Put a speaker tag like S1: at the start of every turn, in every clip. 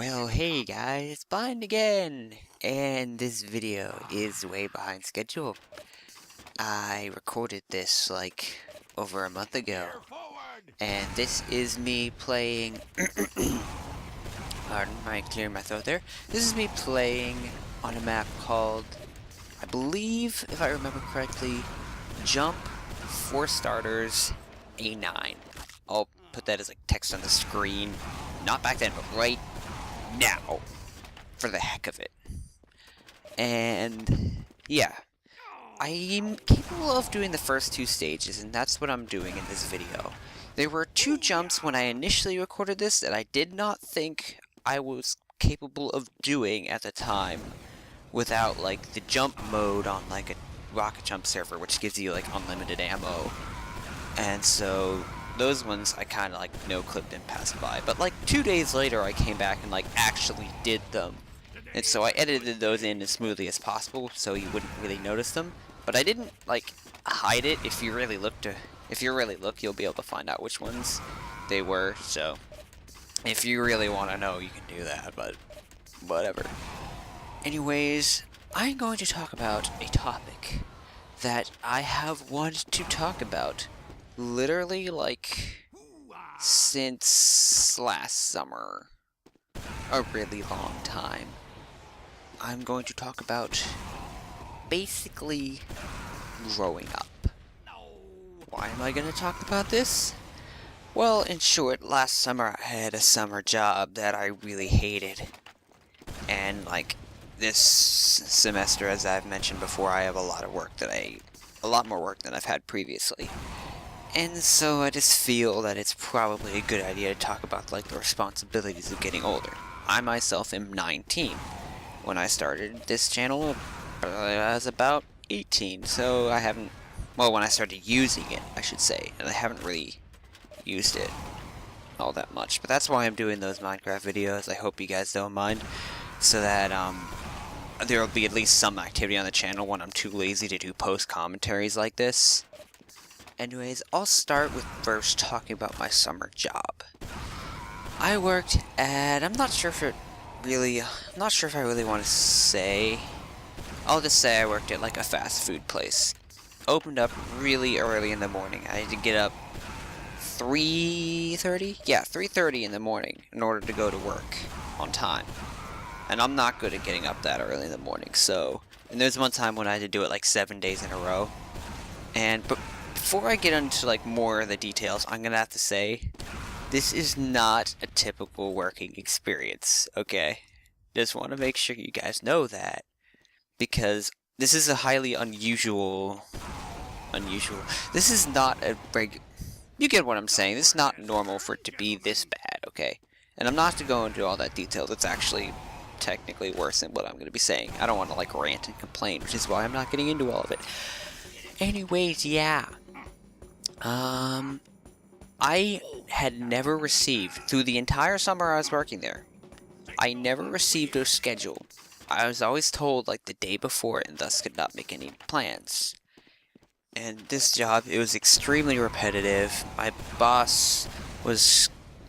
S1: Well, hey guys, it's Blind again, and this video is way behind schedule. I recorded this like over a month ago, and this is me playing. Pardon my clearing my throat there. This is me playing on a map called, I believe, if I remember correctly, Jump for Starters A9. I'll put that as like text on the screen. Not back then, but right now, for the heck of it. And yeah, I'm capable of doing the first two stages, and that's what I'm doing in this video. There were two jumps when I initially recorded this that I did not think I was capable of doing at the time without like the jump mode on like a rocket jump server, which gives you like unlimited ammo. And so those ones I kind of like no-clipped and passed by. But like 2 days later I came back and like actually did them. And so I edited those in as smoothly as possible so you wouldn't really notice them. But I didn't like hide it. If you really look, you'll be able to find out which ones they were. So if you really want to know, you can do that, but whatever. Anyways, I'm going to talk about a topic that I have wanted to talk about literally like since last summer. A really long time. I'm going to talk about basically growing up. Why am I going to talk about this? Well, in short, last summer I had a summer job that I really hated. And like this semester, as I've mentioned before, I have a lot more work than I've had previously. And so I just feel that it's probably a good idea to talk about like the responsibilities of getting older. I myself am 19. When I started this channel, I was about 18, so I haven't, well, when I started using it, I should say, and I haven't really used it all that much. But that's why I'm doing those Minecraft videos. I hope you guys don't mind, so that there will be at least some activity on the channel when I'm too lazy to do post commentaries like this. Anyways, I'll start with first talking about my summer job. I worked at, I'm not sure if I really want to say. I'll just say I worked at like a fast food place. Opened up really early in the morning. I had to get up 3:30? Yeah, 3:30 in the morning in order to go to work on time. And I'm not good at getting up that early in the morning, so. And there's one time when I had to do it like 7 days in a row. But before I get into like more of the details, I'm gonna have to say, this is not a typical working experience, okay? Just want to make sure you guys know that, because this is a highly unusual. This is not a you get what I'm saying. This is not normal for it to be this bad, okay? And I'm not to go into all that detail. That's actually technically worse than what I'm going to be saying. I don't want to like rant and complain, which is why I'm not getting into all of it. Anyways, yeah. I had never received, through the entire summer I was working there, I never received a schedule. I was always told like the day before and thus could not make any plans. And this job, it was extremely repetitive. My boss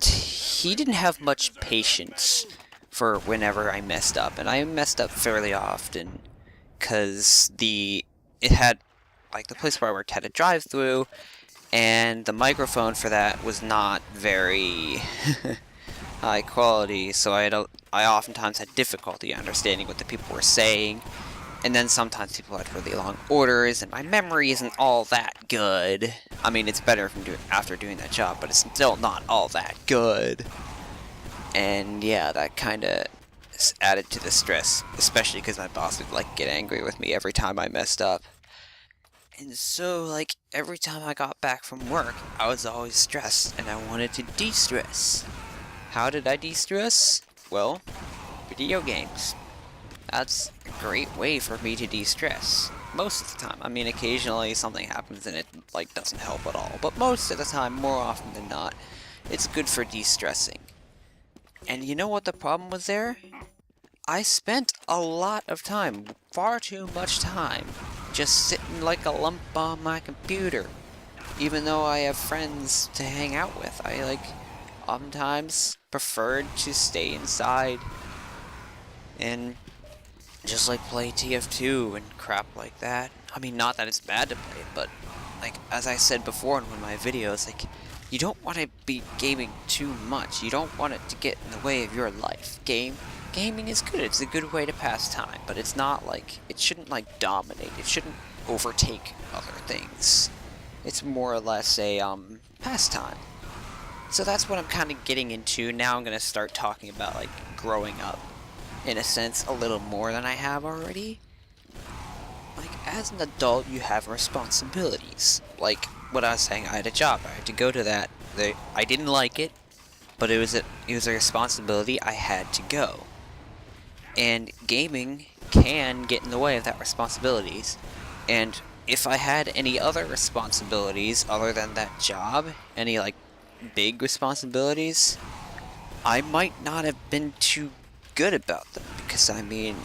S1: he didn't have much patience for whenever I messed up. And I messed up fairly often, because it had, like the place where I worked had a drive-through, and the microphone for that was not very high quality, so I oftentimes had difficulty understanding what the people were saying, and then sometimes people had really long orders, and my memory isn't all that good. I mean, it's better after doing that job, but it's still not all that good. And yeah, that kind of added to the stress, especially because my boss would like get angry with me every time I messed up. And so, like, every time I got back from work, I was always stressed, and I wanted to de-stress. How did I de-stress? Well, video games. That's a great way for me to de-stress. Most of the time. I mean, occasionally something happens and it, like, doesn't help at all. But most of the time, more often than not, it's good for de-stressing. And you know what the problem was there? I spent a lot of time, far too much time, just sitting like a lump on my computer. Even though I have friends to hang out with, oftentimes preferred to stay inside and just like play TF2 and crap like that. I mean, not that it's bad to play it, but like as I said before in one of my videos, like you don't want to be gaming too much. You don't want it to get in the way of your life. Gaming is good. It's a good way to pass time, but it's not like it shouldn't like dominate. It shouldn't overtake other things. It's more or less a pastime. So that's what I'm kind of getting into. Now I'm going to start talking about like growing up, in a sense, a little more than I have already. Like, as an adult, you have responsibilities. Like, what I was saying, I had a job. I had to go to that. I didn't like it, but it was a responsibility. I had to go. And gaming can get in the way of that responsibilities. And if I had any other responsibilities other than that job, any, like, big responsibilities, I might not have been too good about them, because I mean,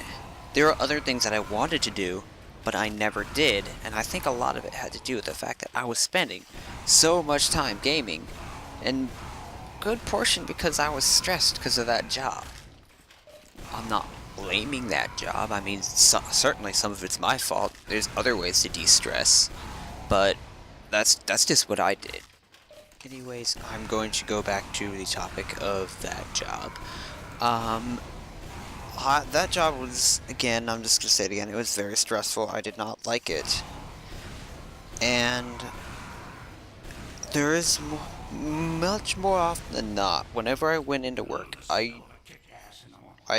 S1: there are other things that I wanted to do, but I never did, and I think a lot of it had to do with the fact that I was spending so much time gaming, and good portion because I was stressed because of that job. I'm not blaming that job. I mean, certainly some of it's my fault. There's other ways to de-stress, but that's just what I did. Anyways, I'm going to go back to the topic of that job. That job was, again, I'm just gonna say it again, it was very stressful. I did not like it. And there is much more often than not, whenever I went into work, I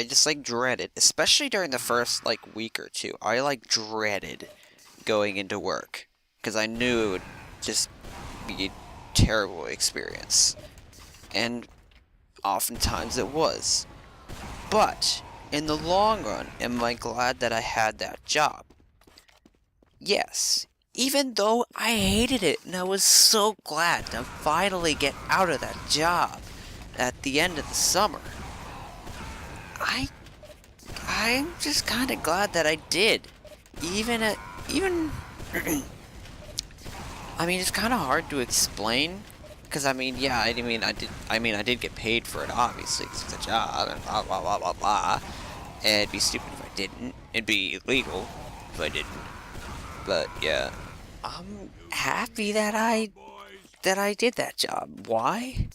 S1: just like dreaded, especially during the first like week or two, I like dreaded going into work, because I knew it would just be a terrible experience. And oftentimes it was. But in the long run, am I glad that I had that job? Yes. Even though I hated it, and I was so glad to finally get out of that job at the end of the summer. I'm just kind of glad that I did. I mean, it's kind of hard to explain, because I mean, yeah, I did get paid for it, obviously, because it's a job, and blah, blah, blah, blah, blah. And it'd be stupid if I didn't. It'd be illegal if I didn't. But, yeah. I'm happy that I did that job. Why?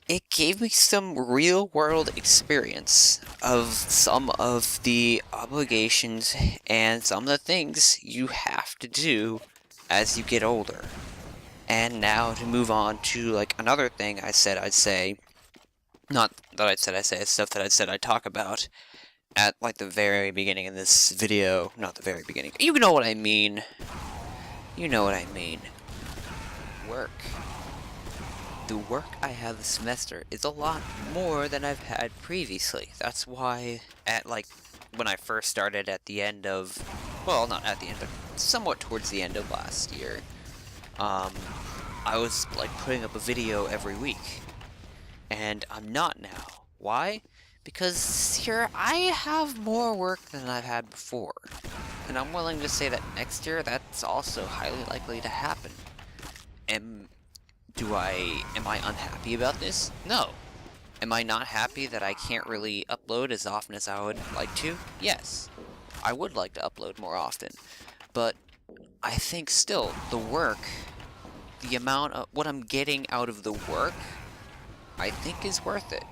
S1: It gave me some real-world experience of some of the obligations and some of the things you have to do as you get older. And now to move on to, like, another thing I said I'd say, not that I'd say, it's stuff that I'd said I'd talk about at, like, the very beginning of this video. Not the very beginning. You know what I mean. You know what I mean. Work. The work I have this semester is a lot more than I've had previously. That's why, when I first started at the end of, well, not at the end, but somewhat towards the end of last year, I was, like, putting up a video every week. And I'm not now. Why? Because here, I have more work than I've had before. And I'm willing to say that next year, that's also highly likely to happen. Am I unhappy about this? No. Am I not happy that I can't really upload as often as I would like to? Yes. I would like to upload more often. But I think still, the work, the amount of what I'm getting out of the work, I think is worth it.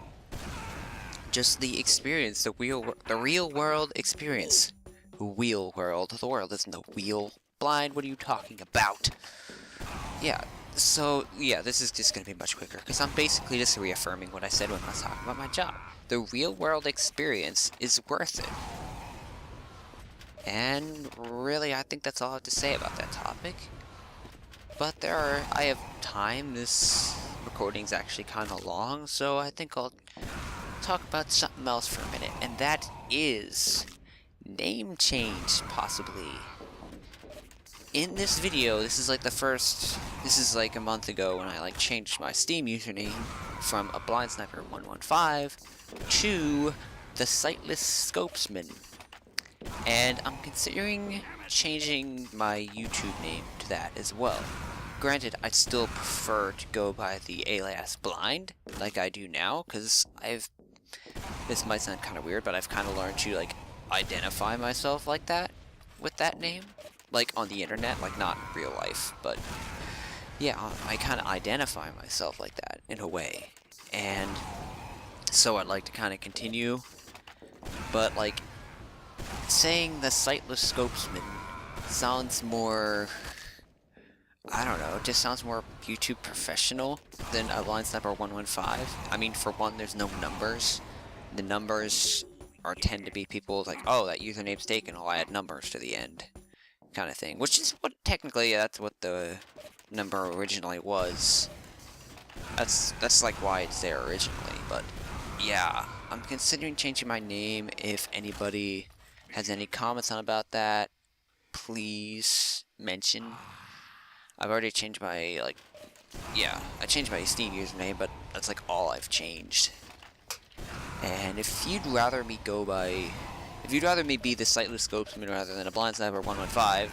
S1: Just the experience, the real world experience. Wheel world. The world isn't a wheel. Blind, what are you talking about? Yeah, so, yeah, this is just gonna be much quicker, because I'm basically just reaffirming what I said when I was talking about my job. The real world experience is worth it. And really, I think that's all I have to say about that topic. But I have time. This recording's actually kind of long, so I think I'll talk about something else for a minute, and that is name change, possibly. In this video, this is like a month ago when I like changed my Steam username from a Blind Sniper 115 to the Sightless Scopesman. And I'm considering changing my YouTube name to that as well. granted, I'd still prefer to go by the alias Blind, like I do now, because this might sound kind of weird, but I've kind of learned to, like, identify myself like that, with that name. Like, on the internet, like, not in real life, but, yeah, I kind of identify myself like that, in a way. And so I'd like to kind of continue, but, like, saying the Sightless Scopesman sounds more, I don't know, it just sounds more YouTube professional than a Blind Sniper 115. I mean, for one, there's no numbers. The numbers tend to be people like, oh, that username's taken, I'll add numbers to the end, kind of thing. Which is what, technically, that's what the number originally was. That's like why it's there originally, but yeah, I'm considering changing my name. If anybody has any comments on about that, please mention. I've already changed my, like, yeah, I changed my Steam username, but that's like all I've changed. And if you'd rather me be the Sightless Scopesman rather than a Blind Sniper 115,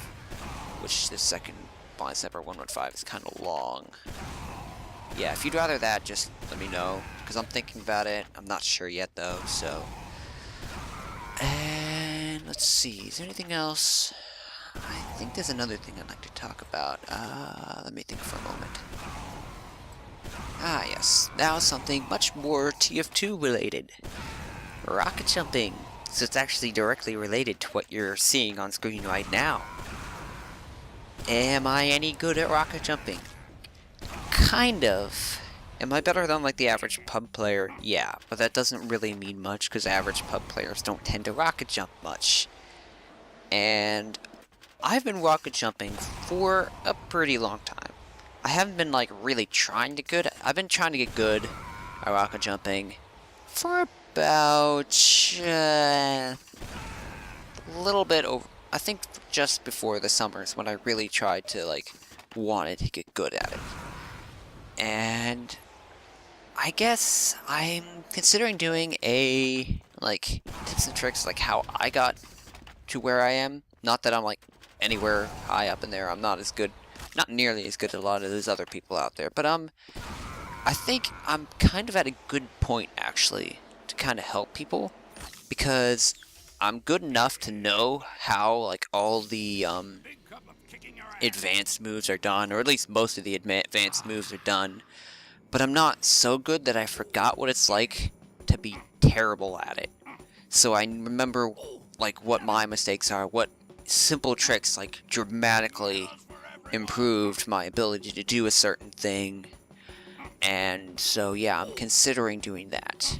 S1: which the second Blind Sniper 115 is kind of long. Yeah, if you'd rather that, just let me know, because I'm thinking about it. I'm not sure yet, though, so. And let's see, is there anything else? I think there's another thing I'd like to talk about. Let me think for a moment. Ah, yes. Now something much more TF2 related. Rocket jumping. So it's actually directly related to what you're seeing on screen right now. Am I any good at rocket jumping? Kind of. Am I better than, like, the average pub player? Yeah, but that doesn't really mean much, because average pub players don't tend to rocket jump much. And I've been rocket jumping for a pretty long time. I haven't been, like, really trying to good. I've been trying to get good at rocket jumping for about a little bit over. I think just before the summers when I really tried to, like, wanted to get good at it. And I guess I'm considering doing a, like, tips and tricks, like how I got to where I am. Not that I'm, like, anywhere high up in there. I'm not as good. Not nearly as good as a lot of those other people out there, but I think I'm kind of at a good point, actually, to kind of help people, because I'm good enough to know how, like, all the, advanced moves are done, or at least most of the advanced moves are done, but I'm not so good that I forgot what it's like to be terrible at it. So I remember, like, what my mistakes are, what simple tricks, like, dramatically improved my ability to do a certain thing. And so yeah, I'm considering doing that.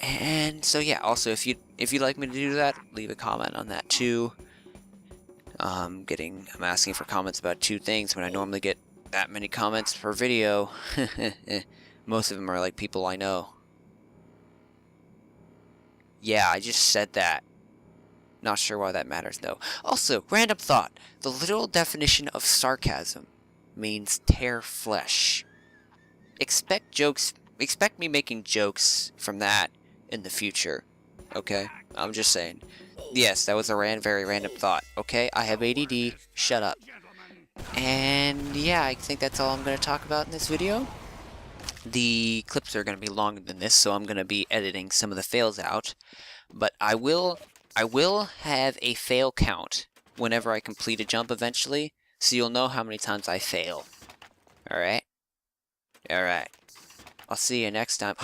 S1: And so yeah, also if you'd like me to do that, leave a comment on that too. I'm asking for comments about 2 things when I normally get that many comments per video. Most of them are like people I know. Yeah, I just said that. Not sure why that matters, though. Also, random thought. The literal definition of sarcasm means tear flesh. Expect me making jokes from that in the future. Okay? I'm just saying. Yes, that was a very random thought. Okay? I have ADD. Shut up. And yeah, I think that's all I'm going to talk about in this video. The clips are going to be longer than this, so I'm going to be editing some of the fails out. But I will have a fail count whenever I complete a jump eventually, so you'll know how many times I fail. Alright? Alright. I'll see you next time.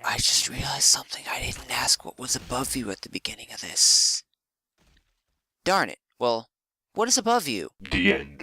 S1: I just realized something. I didn't ask what was above you at the beginning of this. Darn it. Well, what is above you?
S2: The end.